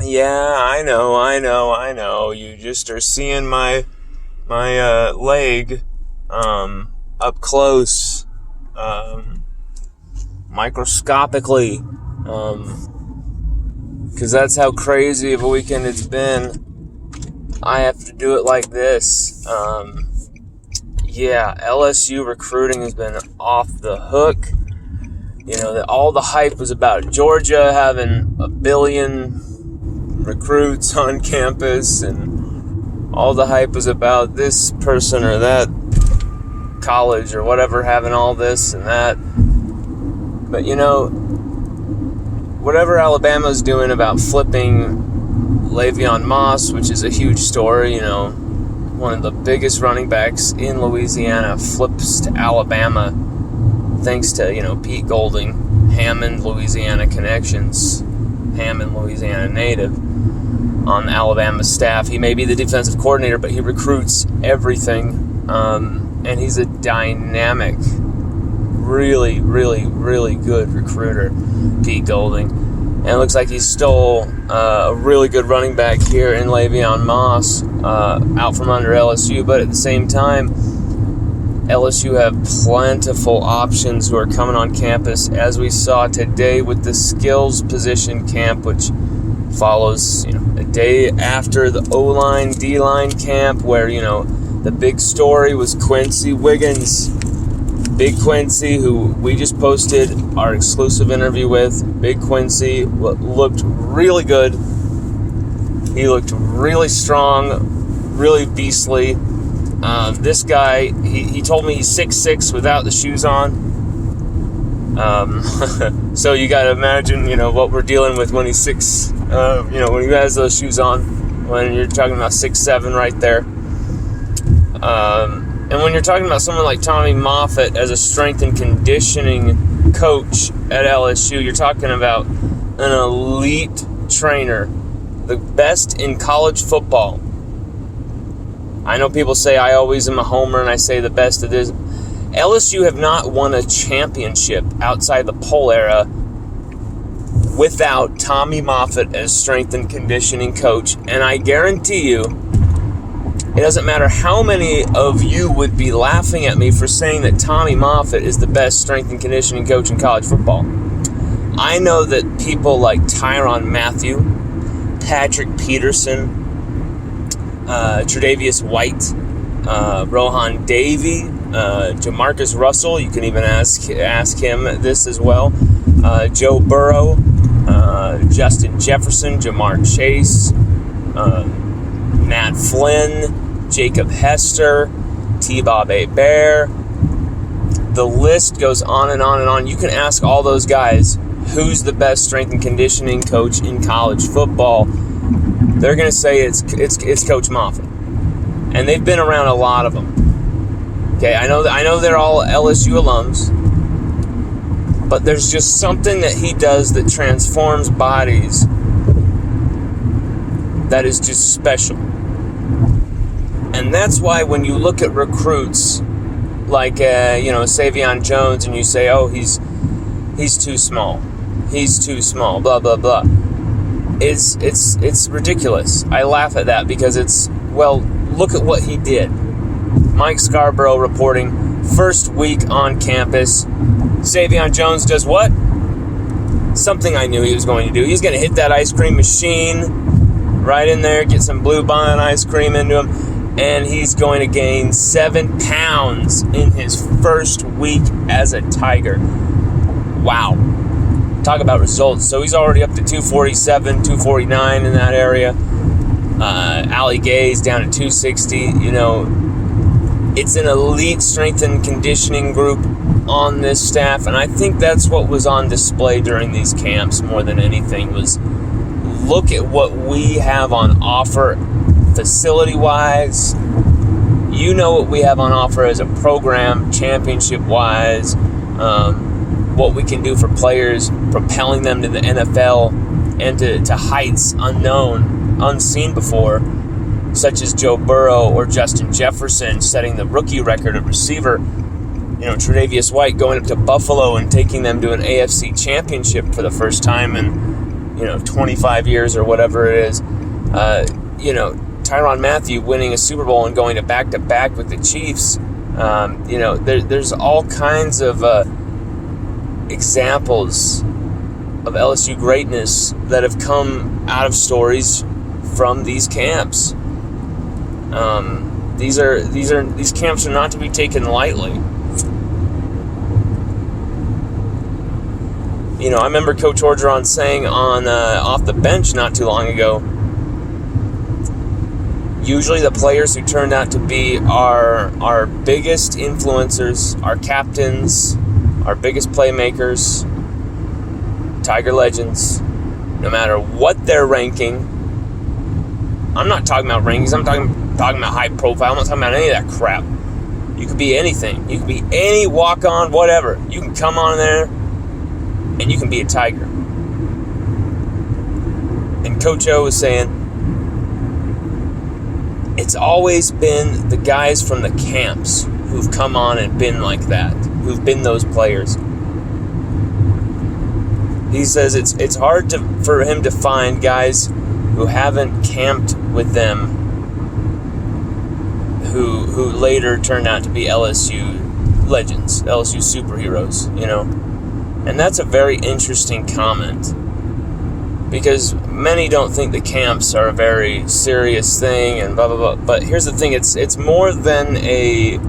Yeah, I know. You just are seeing my leg up close, microscopically, because that's how crazy of a weekend it's been. I have to do it like this. LSU recruiting has been off the hook. You know, all the hype was about Georgia having 1 billion recruits on campus, and all the hype was about this person or that college or whatever having all this and that. But, you know, whatever Alabama's doing about flipping Le'Veon Moss, which is a huge story, you know, one of the biggest running backs in Louisiana flips to Alabama thanks to, you know, Pete Golding, Hammond, Louisiana connections, Hammond, Louisiana native, on Alabama staff. He may be the defensive coordinator, but he recruits everything, and he's a dynamic, really, really, really good recruiter, Pete Golding. And it looks like he stole a really good running back here in Le'Veon Moss out from under LSU. But at the same time, LSU have plentiful options who are coming on campus, as we saw today with the skills position camp, which follows, you know, a day after the O-line, D-line camp, where, you know, the big story was Quency Wiggins. Big Quency, who we just posted our exclusive interview with. Big Quency looked really good. He looked really strong, really beastly. This guy, he told me he's 6'6" without the shoes on. So you got to imagine, you know, what we're dealing with when he's when he has those shoes on, when you're talking about 6'7" right there. And when you're talking about someone like Tommy Moffitt as a strength and conditioning coach at LSU, you're talking about an elite trainer, the best in college football. I know people say I always am a homer and I say the best of this. LSU have not won a championship outside the Pole era without Tommy Moffitt as strength and conditioning coach. And I guarantee you, it doesn't matter how many of you would be laughing at me for saying that Tommy Moffitt is the best strength and conditioning coach in college football. I know that people like Tyrann Mathieu, Patrick Peterson, Tre'Davious White, Rohan Davey, Jamarcus Russell, you can even ask him this as well, Joe Burrow, Justin Jefferson, Jamar Chase, Matt Flynn, Jacob Hester, T-Bob Bear. The list goes on and on and on. You can ask all those guys, who's the best strength and conditioning coach in college football? They're going to say it's Coach Moffitt. And they've been around a lot of them. Okay, I know they're all LSU alums, but there's just something that he does that transforms bodies that is just special. And that's why when you look at recruits like Savion Jones, and you say, oh, he's too small, blah blah blah, it's ridiculous. I laugh at that because look at what he did. Mike Scarborough reporting, first week on campus, Savion Jones does what? Something I knew he was going to do. He's going to hit that ice cream machine right in there, get some Blue Bond ice cream into him, and he's going to gain 7 pounds in his first week as a Tiger. Wow. Talk about results. So he's already up to 247, 249 in that area. Ali Gay's down at 260. You know, it's an elite strength and conditioning group on this staff, and I think that's what was on display during these camps more than anything was, look at what we have on offer facility-wise. You know what we have on offer as a program, championship-wise, what we can do for players, propelling them to the NFL and to heights unseen before, such as Joe Burrow or Justin Jefferson setting the rookie record at receiver. You know, Tre'Davious White going up to Buffalo and taking them to an AFC championship for the first time in, 25 years or whatever it is. Tyrann Mathieu winning a Super Bowl and going to back-to-back with the Chiefs. There's all kinds of examples of LSU greatness that have come out of stories from these camps. These camps are not to be taken lightly. I remember Coach Orgeron saying on off the bench not too long ago, usually the players who turned out to be our biggest influencers, our captains, our biggest playmakers, Tiger legends, no matter what their ranking. I'm not talking about rankings, I'm talking about high profile. I'm not talking about any of that crap. You could be anything. You could be any walk-on, whatever. You can come on there and you can be a Tiger. And Coach O was saying, it's always been the guys from the camps who've come on and been like that, who've been those players. He says it's hard for him to find guys who haven't camped with them who later turned out to be LSU legends, LSU superheroes, And that's a very interesting comment, because many don't think the camps are a very serious thing and blah, blah, blah. But here's the thing, it's more than a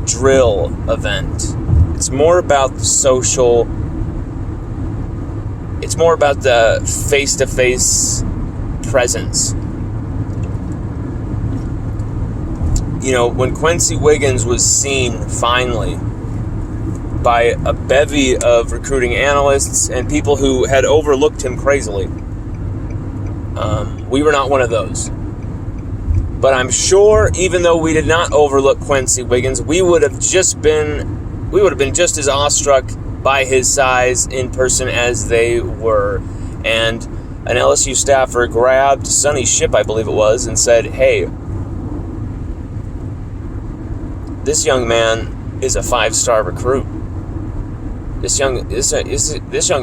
drill event. It's more about the social, it's more about the face-to-face presence. When Quency Wiggins was seen finally by a bevy of recruiting analysts and people who had overlooked him crazily, we were not one of those. But I'm sure, even though we did not overlook Quency Wiggins, we would have been just as awestruck by his size in person as they were. And an LSU staffer grabbed Sonny Shipp, I believe it was, and said, "Hey, this young man is a 5-star recruit. This young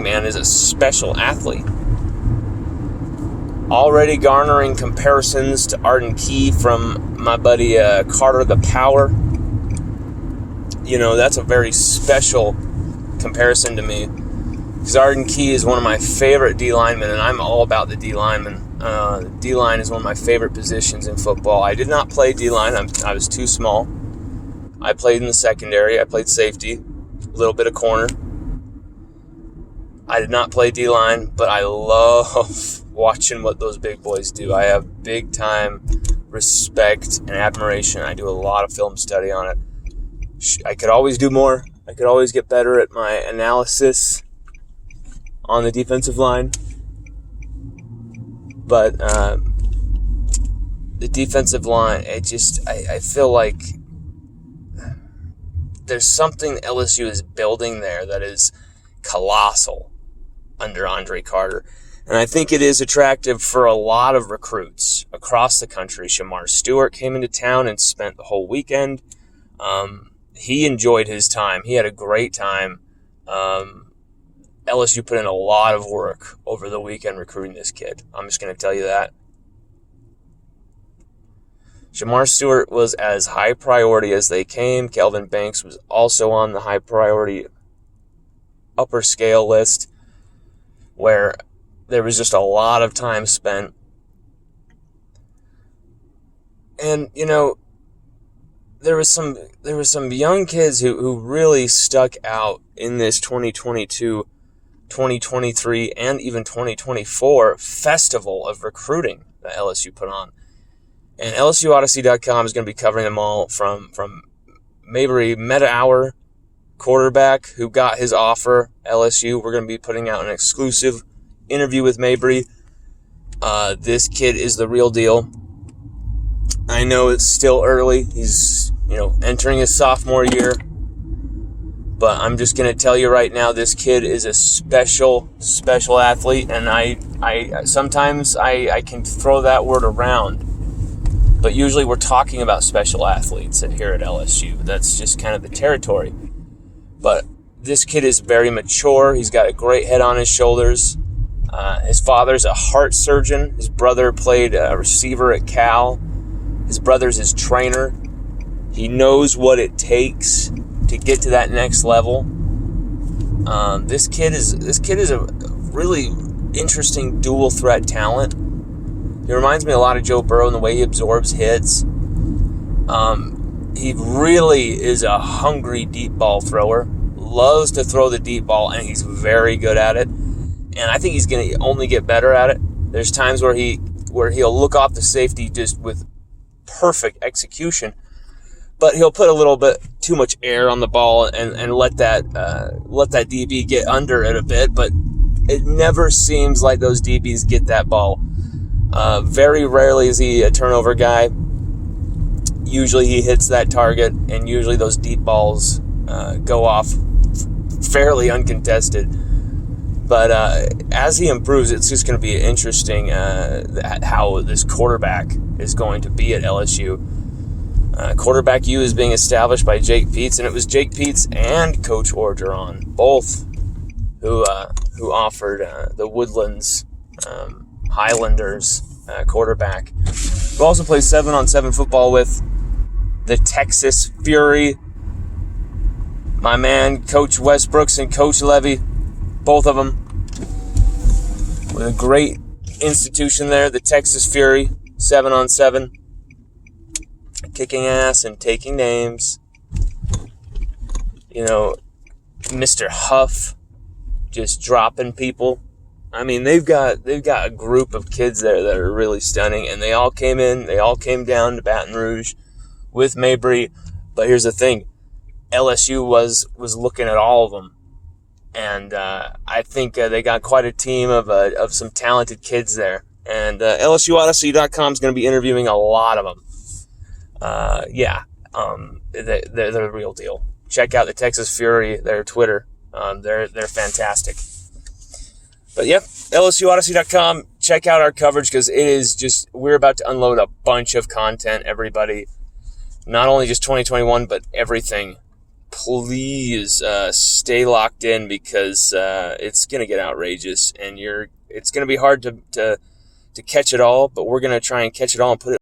man is a special athlete." Already garnering comparisons to Arden Key from my buddy Carter the Power. That's a very special comparison to me, because Arden Key is one of my favorite D linemen, and I'm all about the D lineman. D line is one of my favorite positions in football. I did not play D line. I was too small. I played in the secondary. I played safety, a little bit of corner. I did not play D-line, but I love watching what those big boys do. I have big-time respect and admiration. I do a lot of film study on it. I could always do more. I could always get better at my analysis on the defensive line. But the defensive line, I feel like there's something LSU is building there that is colossal under Andre Carter. And I think it is attractive for a lot of recruits across the country. Shemar Stewart came into town and spent the whole weekend. He enjoyed his time. He had a great time. LSU put in a lot of work over the weekend recruiting this kid. I'm just going to tell you that. Shemar Stewart was as high priority as they came. Kelvin Banks was also on the high priority upper scale list, where there was just a lot of time spent. And, there was some young kids who really stuck out in this 2022, 2023, and even 2024 festival of recruiting that LSU put on. And LSUOdyssey.com is going to be covering them all, from Mabrey Mettauer, quarterback, who got his offer, LSU. We're going to be putting out an exclusive interview with Mabrey. This kid is the real deal. I know it's still early. He's, entering his sophomore year. But I'm just going to tell you right now, this kid is a special athlete. And I sometimes I can throw that word around. But usually we're talking about special athletes here at LSU. That's just kind of the territory. But this kid is very mature. He's got a great head on his shoulders. His father's a heart surgeon. His brother played receiver at Cal. His brother's his trainer. He knows what it takes to get to that next level. This kid is a really interesting dual threat talent. He reminds me a lot of Joe Burrow in the way he absorbs hits. He really is a hungry deep ball thrower. Loves to throw the deep ball, and he's very good at it. And I think he's going to only get better at it. There's times where he'll look off the safety just with perfect execution, but he'll put a little bit too much air on the ball and let that DB get under it a bit. But it never seems like those DBs get that ball. Very rarely is he a turnover guy. Usually he hits that target, and usually those deep balls go off fairly uncontested. But as he improves, it's just going to be interesting how this quarterback is going to be at LSU. Quarterback U is being established by Jake Peetz, and it was Jake Peetz and Coach Orgeron, both who offered the Woodlands Highlanders quarterback. Who also plays 7-on-7 football with the Texas Fury. My man, Coach Westbrooks and Coach Levy, both of them with a great institution there, the Texas Fury, 7-on-7, kicking ass and taking names. You know, Mr. Huff just dropping people. I mean, they've got a group of kids there that are really stunning, and they all came down to Baton Rouge with Mabrey. But here's the thing, LSU was looking at all of them. And I think they got quite a team of some talented kids there. And LSUODYSSEY.com is going to be interviewing a lot of them. They're the real deal. Check out the Texas Fury, their Twitter. They're fantastic. But yep, LSUODYSSEY.com. Check out our coverage, because it is just, we're about to unload a bunch of content, everybody. Not only just 2021, but everything. Please stay locked in, because it's going to get outrageous, and it's going to be hard to catch it all, but we're going to try and catch it all and put it